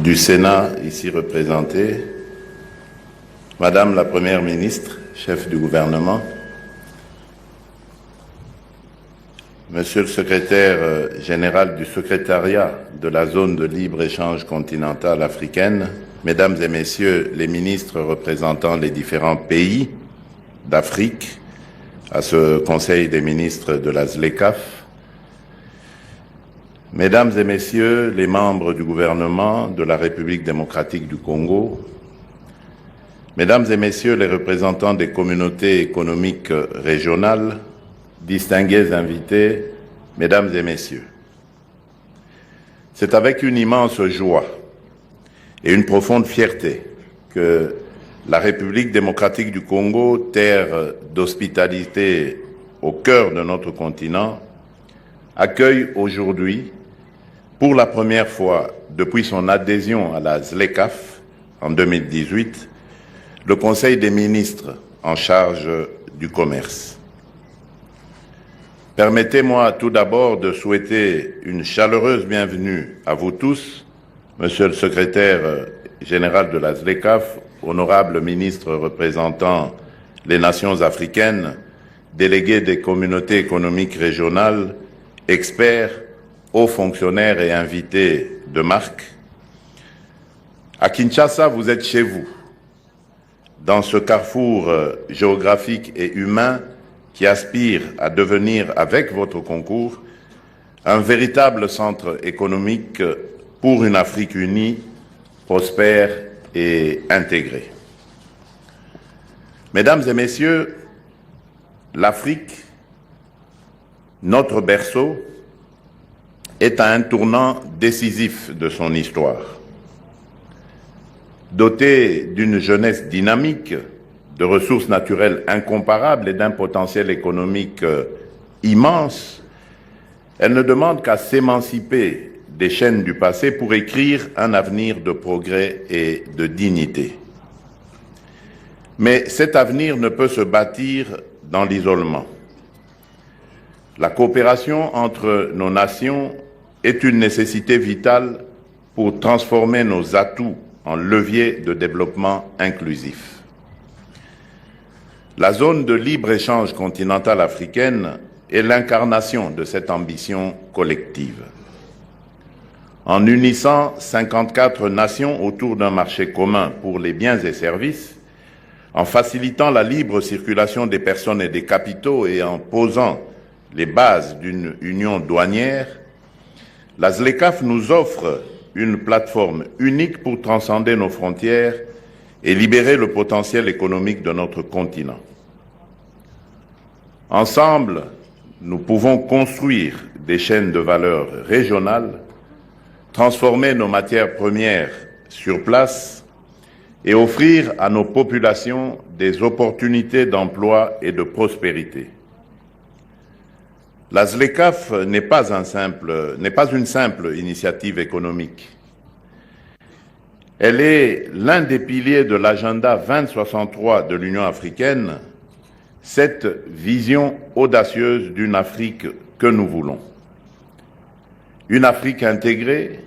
du Sénat ici représenté, Madame la Première ministre, chef du gouvernement, Monsieur le secrétaire général du secrétariat de la zone de libre-échange continentale africaine, Mesdames et Messieurs les ministres représentant les différents pays d'Afrique à ce Conseil des ministres de la ZLECAf, Mesdames et Messieurs les membres du gouvernement de la République démocratique du Congo, Mesdames et Messieurs les représentants des communautés économiques régionales, distingués invités, Mesdames et Messieurs, c'est avec une immense joie et une profonde fierté que la République démocratique du Congo, terre d'hospitalité au cœur de notre continent, accueille aujourd'hui, pour la première fois depuis son adhésion à la ZLECAf en 2018, le Conseil des ministres en charge du commerce. Permettez-moi tout d'abord de souhaiter une chaleureuse bienvenue à vous tous, Monsieur le secrétaire général de la ZLECAf, honorable ministre représentant les nations africaines, délégués des communautés économiques régionales, experts, hauts fonctionnaires et invités de marque. À Kinshasa, vous êtes chez vous, dans ce carrefour géographique et humain qui aspire à devenir, avec votre concours, un véritable centre économique pour une Afrique unie, prospère et intégrée. Mesdames et Messieurs, l'Afrique, notre berceau, est à un tournant décisif de son histoire. Dotée d'une jeunesse dynamique, de ressources naturelles incomparables et d'un potentiel économique immense, elle ne demande qu'à s'émanciper des chaînes du passé pour écrire un avenir de progrès et de dignité. Mais cet avenir ne peut se bâtir dans l'isolement. La coopération entre nos nations est une nécessité vitale pour transformer nos atouts en leviers de développement inclusif. La zone de libre-échange continentale africaine est l'incarnation de cette ambition collective. En unissant 54 nations autour d'un marché commun pour les biens et services, en facilitant la libre circulation des personnes et des capitaux et en posant les bases d'une union douanière, la ZLECAf nous offre une plateforme unique pour transcender nos frontières et libérer le potentiel économique de notre continent. Ensemble, nous pouvons construire des chaînes de valeur régionales, transformer nos matières premières sur place et offrir à nos populations des opportunités d'emploi et de prospérité. La ZLECAf n'est pas une simple initiative économique. Elle est l'un des piliers de l'agenda 2063 de l'Union africaine, cette vision audacieuse d'une Afrique que nous voulons. Une Afrique intégrée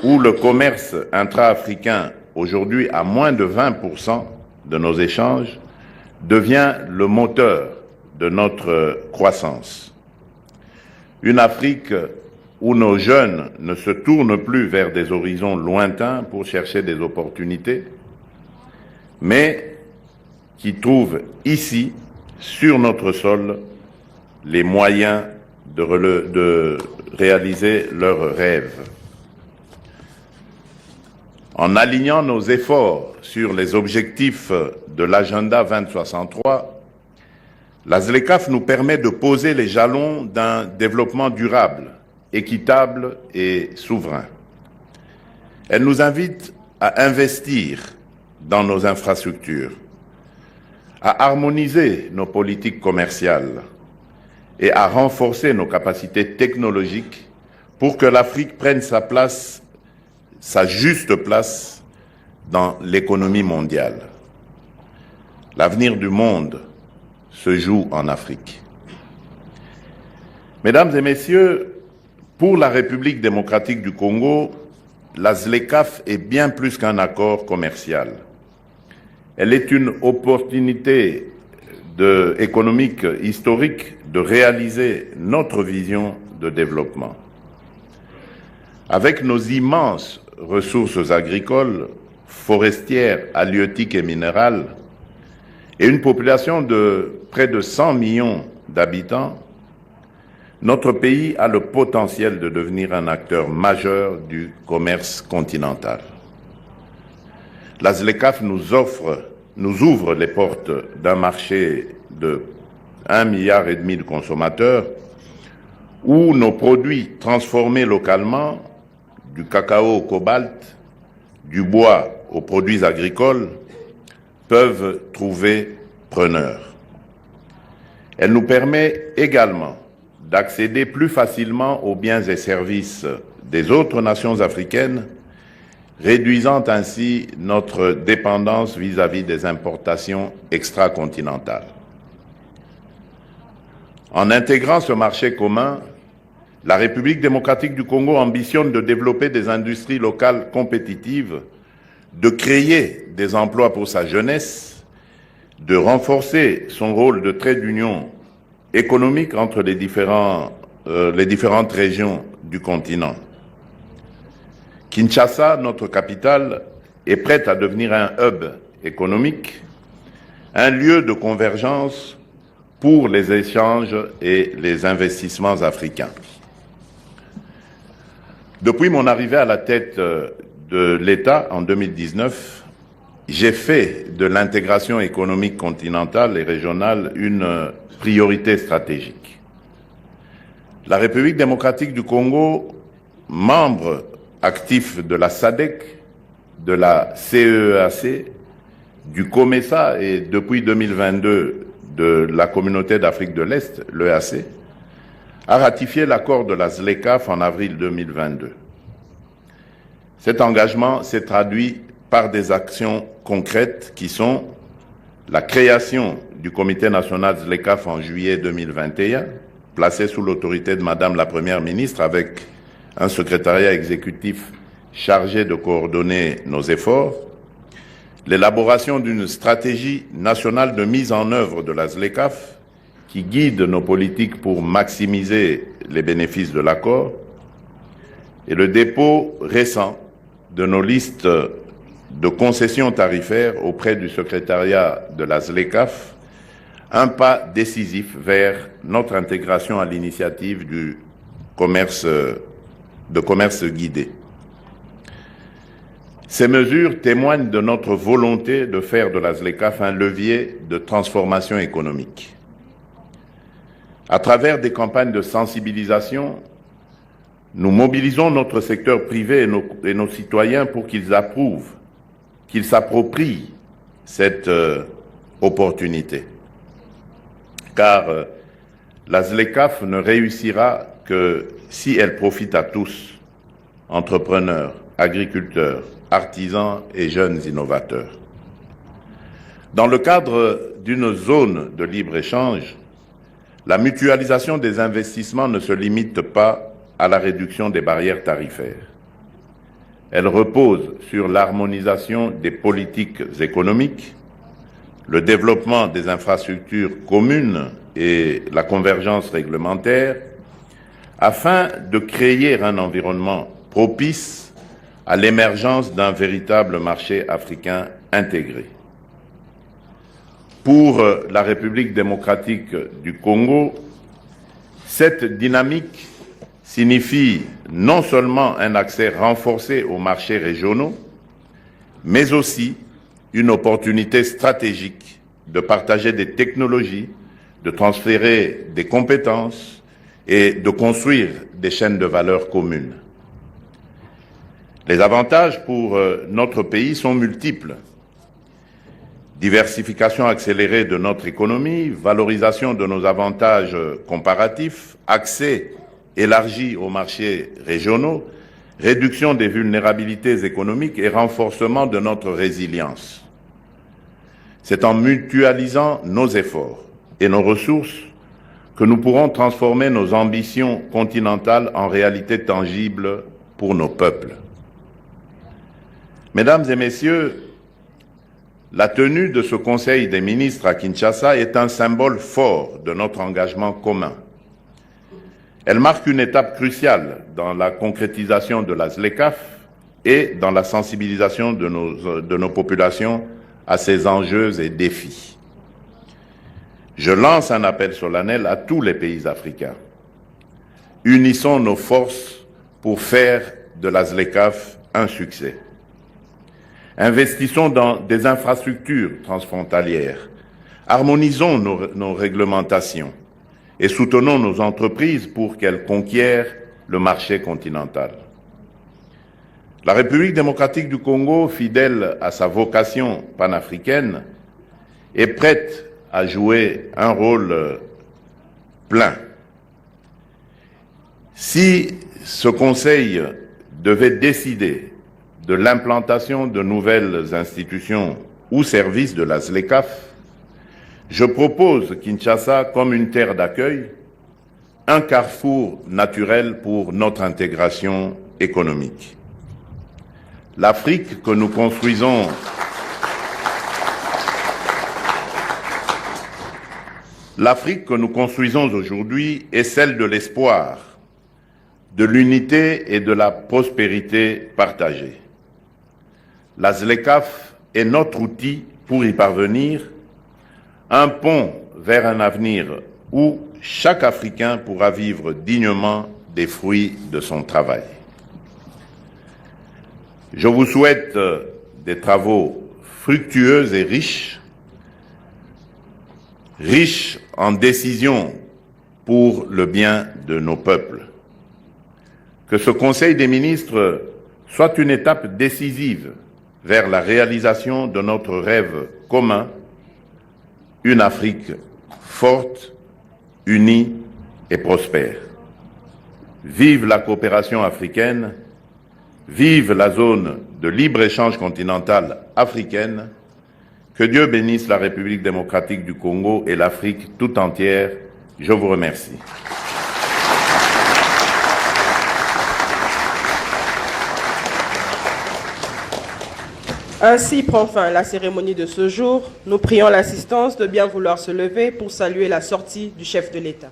où le commerce intra-africain, aujourd'hui à moins de 20% de nos échanges, devient le moteur de notre croissance. Une Afrique où nos jeunes ne se tournent plus vers des horizons lointains pour chercher des opportunités, mais qui trouvent ici, sur notre sol, les moyens de réaliser leurs rêves. En alignant nos efforts sur les objectifs de l'agenda 2063, la ZLECAf nous permet de poser les jalons d'un développement durable, équitable et souverain. Elle nous invite à investir dans nos infrastructures, à harmoniser nos politiques commerciales et à renforcer nos capacités technologiques pour que l'Afrique prenne sa juste place dans l'économie mondiale. L'avenir du monde se joue en Afrique. Mesdames et Messieurs, pour la République démocratique du Congo, la ZLECAf est bien plus qu'un accord commercial. Elle est une opportunité économique historique de réaliser notre vision de développement. Avec nos immenses ressources agricoles, forestières, halieutiques et minérales, et une population de près de 100 millions d'habitants, notre pays a le potentiel de devenir un acteur majeur du commerce continental. La ZLECAf nous ouvre les portes d'un marché de 1,5 milliard de consommateurs où nos produits transformés localement, du cacao au cobalt, du bois aux produits agricoles, peuvent trouver preneurs. Elle nous permet également d'accéder plus facilement aux biens et services des autres nations africaines, réduisant ainsi notre dépendance vis-à-vis des importations extracontinentales. En intégrant ce marché commun, la République démocratique du Congo ambitionne de développer des industries locales compétitives, de créer des emplois pour sa jeunesse, de renforcer son rôle de trait d'union économique entre les différentes régions du continent. Kinshasa, notre capitale, est prête à devenir un hub économique, un lieu de convergence pour les échanges et les investissements africains. Depuis mon arrivée à la tête de l'État en 2019, j'ai fait de l'intégration économique continentale et régionale une priorité stratégique. La République démocratique du Congo, membre actif de la SADC, de la CEEAC, du COMESA et depuis 2022 de la Communauté d'Afrique de l'Est, l'EAC, a ratifié l'accord de la ZLECAf en avril 2022. Cet engagement s'est traduit par des actions concrètes qui sont la création du Comité national ZLECAf en juillet 2021, placé sous l'autorité de Madame la Première ministre avec un secrétariat exécutif chargé de coordonner nos efforts, l'élaboration d'une stratégie nationale de mise en œuvre de la ZLECAf qui guide nos politiques pour maximiser les bénéfices de l'accord, et le dépôt récent de nos listes de concessions tarifaires auprès du secrétariat de la ZLECAf, un pas décisif vers notre intégration à l'initiative du commerce guidé. Ces mesures témoignent de notre volonté de faire de la ZLECAf un levier de transformation économique. À travers des campagnes de sensibilisation, nous mobilisons notre secteur privé et nos citoyens pour qu'ils approuvent, qu'ils s'approprient cette opportunité. Car la ZLECAf ne réussira que si elle profite à tous, entrepreneurs, agriculteurs, artisans et jeunes innovateurs. Dans le cadre d'une zone de libre-échange, la mutualisation des investissements ne se limite pas à la réduction des barrières tarifaires. Elle repose sur l'harmonisation des politiques économiques, le développement des infrastructures communes et la convergence réglementaire, afin de créer un environnement propice à l'émergence d'un véritable marché africain intégré. Pour la République démocratique du Congo, cette dynamique signifie non seulement un accès renforcé aux marchés régionaux, mais aussi une opportunité stratégique de partager des technologies, de transférer des compétences et de construire des chaînes de valeur communes. Les avantages pour notre pays sont multiples. Diversification accélérée de notre économie, valorisation de nos avantages comparatifs, accès élargi aux marchés régionaux, réduction des vulnérabilités économiques et renforcement de notre résilience. C'est en mutualisant nos efforts et nos ressources que nous pourrons transformer nos ambitions continentales en réalité tangible pour nos peuples. Mesdames et Messieurs, la tenue de ce Conseil des ministres à Kinshasa est un symbole fort de notre engagement commun. Elle marque une étape cruciale dans la concrétisation de la ZLECAf et dans la sensibilisation de nos populations à ces enjeux et défis. Je lance un appel solennel à tous les pays africains. Unissons nos forces pour faire de la ZLECAf un succès. Investissons dans des infrastructures transfrontalières, harmonisons nos réglementations et soutenons nos entreprises pour qu'elles conquièrent le marché continental. La République démocratique du Congo, fidèle à sa vocation panafricaine, est prête à jouer un rôle plein. Si ce Conseil devait décider de l'implantation de nouvelles institutions ou services de la ZLECAf, je propose Kinshasa comme une terre d'accueil, un carrefour naturel pour notre intégration économique. L'Afrique que nous construisons aujourd'hui est celle de l'espoir, de l'unité et de la prospérité partagée. La ZLECAf est notre outil pour y parvenir, un pont vers un avenir où chaque Africain pourra vivre dignement des fruits de son travail. Je vous souhaite des travaux fructueux et riches en décisions pour le bien de nos peuples. Que ce Conseil des ministres soit une étape décisive vers la réalisation de notre rêve commun, une Afrique forte, unie et prospère. Vive la coopération africaine, vive la zone de libre-échange continentale africaine, que Dieu bénisse la République démocratique du Congo et l'Afrique tout entière. Je vous remercie. Ainsi prend fin la cérémonie de ce jour. Nous prions l'assistance de bien vouloir se lever pour saluer la sortie du chef de l'État.